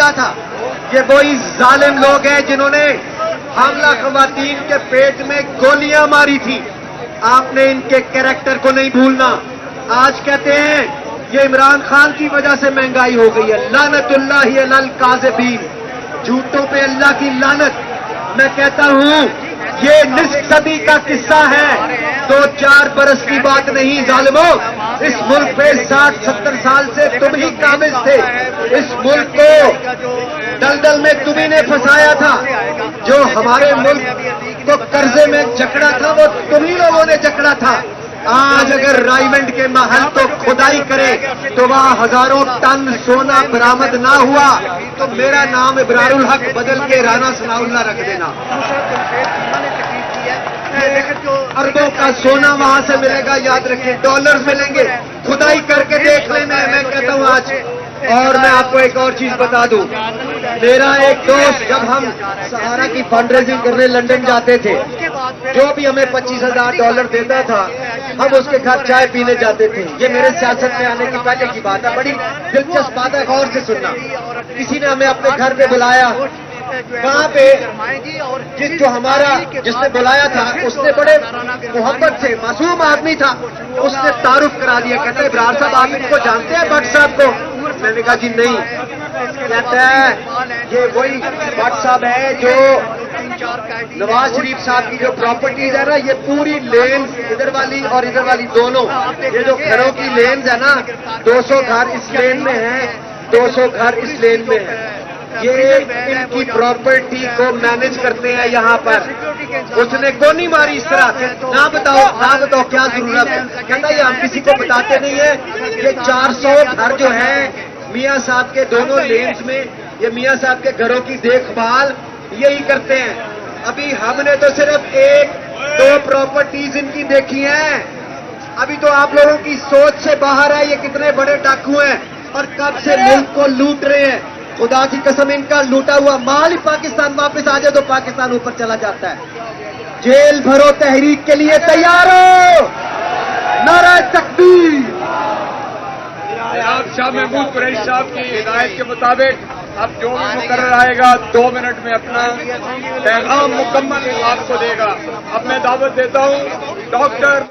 ملا تھا. یہ وہی ظالم لوگ ہیں جنہوں نے حاملہ خواتین کے پیٹ میں گولیاں ماری تھی. آپ نے ان کے کیریکٹر کو نہیں بھولنا. آج کہتے ہیں یہ عمران خان کی وجہ سے مہنگائی ہو گئی ہے. لعنت اللہ علی الکاذبین، جھوٹوں پہ اللہ کی لعنت. میں کہتا ہوں یہ نصف صدی کا قصہ ہے، 2-4 برس کی بات نہیں ظالموں. اس ملک پہ 60-70 سال سے تم ہی قابض تھے. اس ملک کو دلدل میں تمہیں نے پھنسایا تھا. جو ہمارے ملک کو قرضے میں جکڑا تھا وہ تمہیں لوگوں نے جکڑا تھا. آج اگر رائمنڈ کے محل کو کھدائی کرے تو وہاں ہزاروں ٹن سونا برآمد نہ ہوا تو میرا نام ابرار الحق بدل کے رانا ثناء اللہ رکھ دینا. اربوں کا سونا وہاں سے ملے گا، یاد رکھیں. ڈالر ملیں گے، کھدائی کر کے دیکھ لینا ہے. میں کہتا ہوں آج. اور میں آپ کو ایک اور چیز بتا دوں. میرا ایک دوست جب ہم سہارا کی فنڈ ریزنگ کرنے لندن جاتے تھے، جو بھی ہمیں $25,000 دیتا تھا ہم اس کے گھر چائے پینے جاتے تھے. یہ میرے سیاست میں آنے کی پہلے کی بات ہے. بڑی دلچسپ بات ہے، غور سے سننا. کسی نے ہمیں اپنے گھر پہ بلایا. کہاں پہ؟ جس نے بلایا تھا اس نے بڑے محبت سے، معصوم آدمی تھا، اس نے تعارف کرا دیا. کہتا ہے ابرار صاحب آپ ان کو جانتے ہیں بٹ صاحب کو؟ میں نے کہا جی نہیں. کہتا ہے یہ وہی بٹ صاحب ہے جو نواز شریف صاحب کی جو پراپرٹیز ہے نا، یہ پوری لینز ادھر والی اور ادھر والی دونوں، یہ جو گھروں کی لینز ہے نا، 200 گھر اس لین میں ہیں، 200 گھر اس لین میں ہیں. یہ ان کی پراپرٹی کو مینج کرتے ہیں یہاں پر. اس نے گونی ماری اس طرح. نہ بتاؤ کیا ضرورت ہے. کہتا یہ ہم کسی کو بتاتے نہیں ہیں. یہ 400 گھر جو ہیں میاں صاحب کے دونوں لینز میں، یہ میاں صاحب کے گھروں کی دیکھ بھال یہی کرتے ہیں. ابھی ہم نے تو صرف 1-2 پراپرٹیز ان کی دیکھی ہیں. ابھی تو آپ لوگوں کی سوچ سے باہر ہے یہ کتنے بڑے ڈاکو ہیں اور کب سے ملک کو لوٹ رہے ہیں. خدا کی قسم ان کا لوٹا ہوا مال ہی پاکستان واپس آ جائے تو پاکستان اوپر چلا جاتا ہے. جیل بھرو تحریک کے لیے تیار ہو. نعرہ تکبیر. جناب شاہ محمود قریشی صاحب کی ہدایت کے مطابق اب جو بھی مقرر آئے گا 2 منٹ میں اپنا پیغام مکمل آپ کو دے گا. اب میں دعوت دیتا ہوں ڈاکٹر